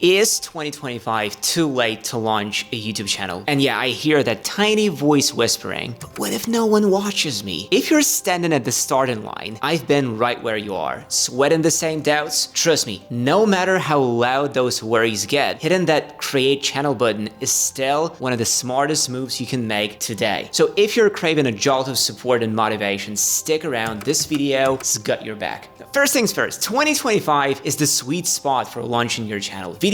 Is 2025 too late to launch a YouTube channel? And yeah, I hear that tiny voice whispering, but what if no one watches me? If you're standing at the starting line, I've been right where you are, sweating the same doubts. Trust me, no matter how loud those worries get, hitting that create channel button is still one of the smartest moves you can make today. So if you're craving a jolt of support and motivation, stick around. This video has got your back. First things first, 2025 is the sweet spot for launching your channel. Video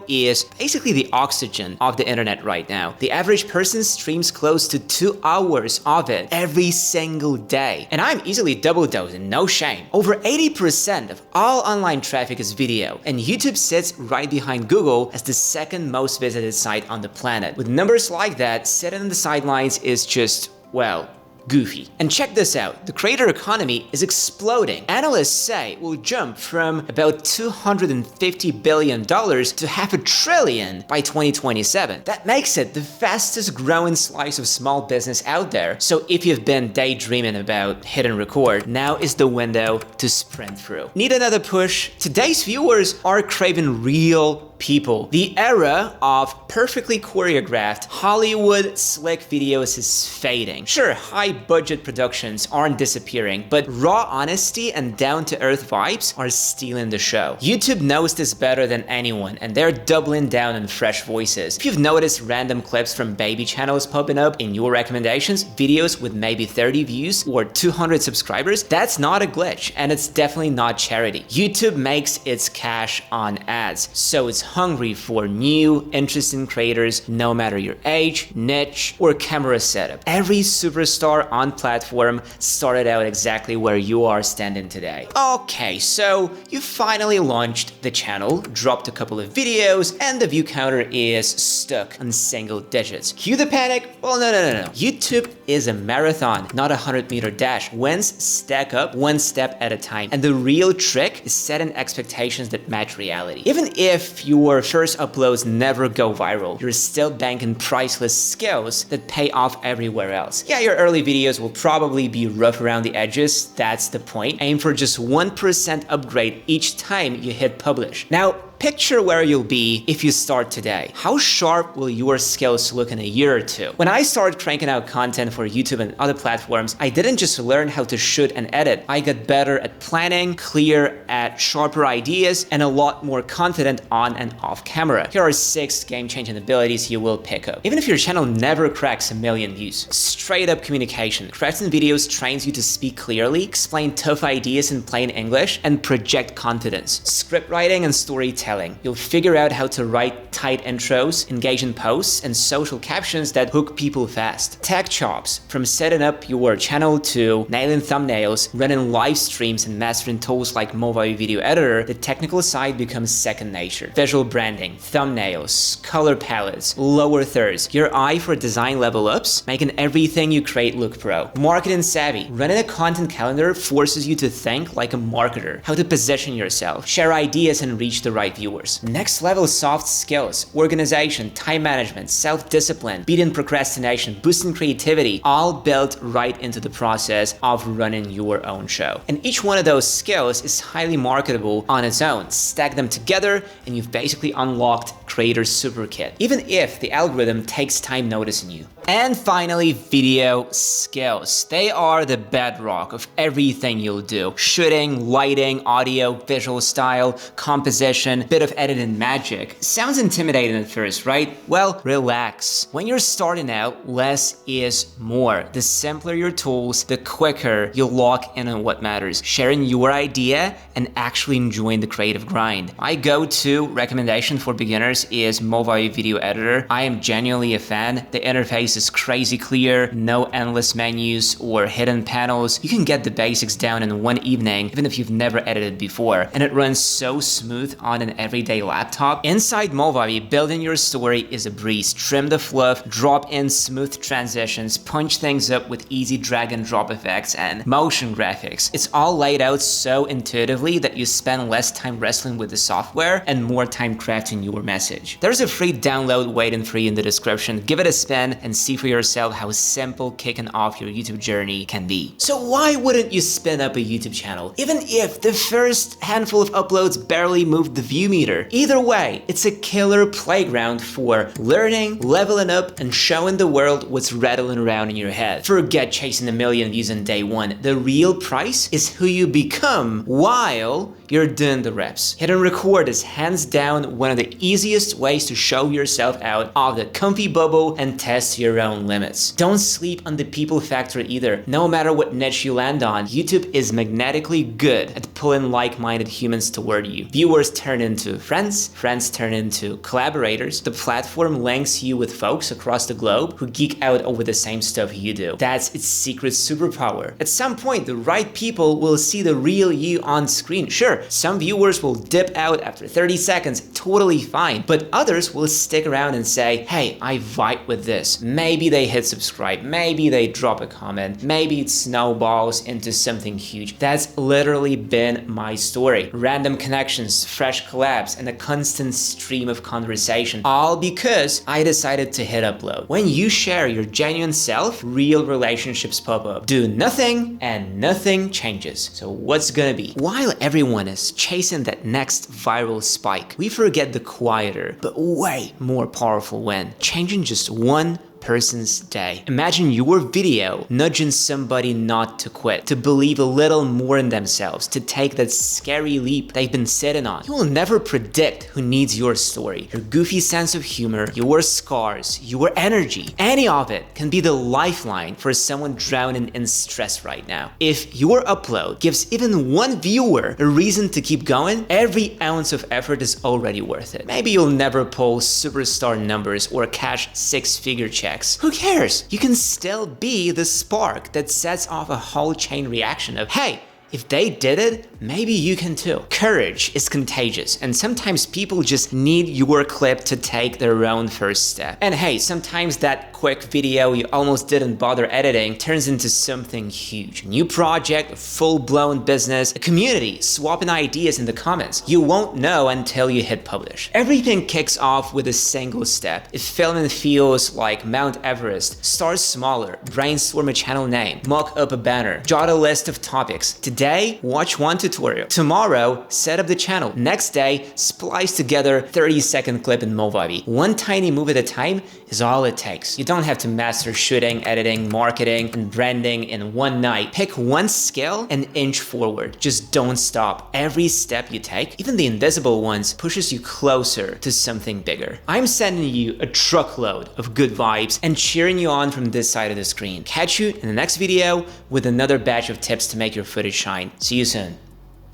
is basically the oxygen of the internet right now. The average person streams close to 2 hours of it every single day. And I'm easily double dosing, no shame. Over 80% of all online traffic is video, and YouTube sits right behind Google as the second most visited site on the planet. With numbers like that, sitting on the sidelines is just, well, goofy. And check this out, the creator economy is exploding. Analysts say we'll jump from about $250 billion to $500 billion by 2027. That makes it the fastest growing slice of small business out there. So if you've been daydreaming about hit and record, now is the window to sprint through. Need another push? Today's viewers are craving real people. The era of perfectly choreographed Hollywood slick videos is fading. Sure, high-budget productions aren't disappearing, but raw honesty and down-to-earth vibes are stealing the show. YouTube knows this better than anyone, and they're doubling down on fresh voices. If you've noticed random clips from baby channels popping up in your recommendations, videos with maybe 30 views or 200 subscribers, that's not a glitch, and it's definitely not charity. YouTube makes its cash on ads, so it's hungry for new, interesting creators, no matter your age, niche, or camera setup. Every superstar on platform started out exactly where you are standing today. Okay, so you finally launched the channel, dropped a couple of videos, and the view counter is stuck on single digits. Cue the panic? Well, no. YouTube is a marathon, not a 100-meter dash. Wins stack up one step at a time. And the real trick is setting expectations that match reality. Even if your first uploads never go viral, you're still banking priceless skills that pay off everywhere else. Yeah, your early videos will probably be rough around the edges. That's the point. Aim for just 1% upgrade each time you hit publish. Now, picture where you'll be if you start today. How sharp will your skills look in a year or two? When I started cranking out content for YouTube and other platforms, I didn't just learn how to shoot and edit. I got better at planning, clear at sharper ideas, and a lot more confident on and off camera. Here are 6 game-changing abilities you will pick up. Even if your channel never cracks 1 million views. Straight up communication. Crafting videos trains you to speak clearly, explain tough ideas in plain English, and project confidence. Script writing and storytelling. You'll figure out how to write tight intros, engaging posts, and social captions that hook people fast. Tech chops, from setting up your channel to nailing thumbnails, running live streams, and mastering tools like Movavi Video Editor, the technical side becomes second nature. Visual branding, thumbnails, color palettes, lower thirds, your eye for design level ups, making everything you create look pro. Marketing savvy, running a content calendar forces you to think like a marketer, how to position yourself, share ideas, and reach the right viewers. Next level soft skills, organization, time management, self-discipline, beating procrastination, boosting creativity, all built right into the process of running your own show. And each one of those skills is highly marketable on its own. Stack them together and you've basically unlocked Creator's Super Kit, even if the algorithm takes time noticing you. And finally, video skills. They are the bedrock of everything you'll do. Shooting, lighting, audio, visual style, composition, bit of editing magic. Sounds intimidating at first, right? Well, relax. When you're starting out, less is more. The simpler your tools, the quicker you'll lock in on what matters. Sharing your idea and actually enjoying the creative grind. My go-to recommendation for beginners is Movavi Video Editor. I am genuinely a fan. The interface is crazy clear, no endless menus or hidden panels. You can get the basics down in one evening, even if you've never edited before. And it runs so smooth on an everyday laptop. Inside Movavi, building your story is a breeze. Trim the fluff, drop in smooth transitions, punch things up with easy drag and drop effects and motion graphics. It's all laid out so intuitively that you spend less time wrestling with the software and more time crafting your message. message. There's a free download waiting for you in the description. Give it a spin and see for yourself how simple kicking off your YouTube journey can be. So why wouldn't you spin up a YouTube channel, even if the first handful of uploads barely moved the view meter? Either way, it's a killer playground for learning, leveling up, and showing the world what's rattling around in your head. Forget chasing a million views on day one. The real price is who you become while you're doing the reps. Hitting record is hands down one of the easiest ways to show yourself out of the comfy bubble and test your own limits. Don't sleep on the people factor either. No matter what niche you land on, YouTube is magnetically good at pulling like-minded humans toward you. Viewers turn into friends, friends turn into collaborators. The platform links you with folks across the globe who geek out over the same stuff you do. That's its secret superpower. At some point, the right people will see the real you on screen. Sure, some viewers will dip out after 30 seconds, totally fine, but others will stick around and say, hey, I vibe with this. Maybe they hit subscribe, maybe they drop a comment, maybe it snowballs into something huge. That's literally been my story. Random connections, fresh collabs, and a constant stream of conversation, all because I decided to hit upload. When you share your genuine self, real relationships pop up. Do nothing and nothing changes. So what's gonna be? While everyone is chasing that next viral spike, we forget the quieter but way more powerful win, changing just one person's day. Imagine your video nudging somebody not to quit, to believe a little more in themselves, to take that scary leap they've been sitting on. You will never predict who needs your story. Your goofy sense of humor, your scars, your energy, any of it can be the lifeline for someone drowning in stress right now. If your upload gives even one viewer a reason to keep going, every ounce of effort is already worth it. Maybe you'll never pull superstar numbers or cash six-figure checks. Who cares? You can still be the spark that sets off a whole chain reaction of, hey, if they did it, maybe you can too. Courage is contagious, and sometimes people just need your clip to take their own first step. And hey, sometimes that quick video you almost didn't bother editing turns into something huge. A new project, a full-blown business, a community swapping ideas in the comments. You won't know until you hit publish. Everything kicks off with a single step. If filming feels like Mount Everest, start smaller, brainstorm a channel name, mock up a banner, jot a list of topics. Today, watch one tutorial. Tomorrow, set up the channel. Next day, splice together 30-second clip in Movavi. One tiny move at a time is all it takes. You don't have to master shooting, editing, marketing, and branding in one night. Pick one skill and inch forward. Just don't stop. Every step you take, even the invisible ones, pushes you closer to something bigger. I'm sending you a truckload of good vibes and cheering you on from this side of the screen. Catch you in the next video with another batch of tips to make your footage shine. See you soon.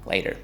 Later.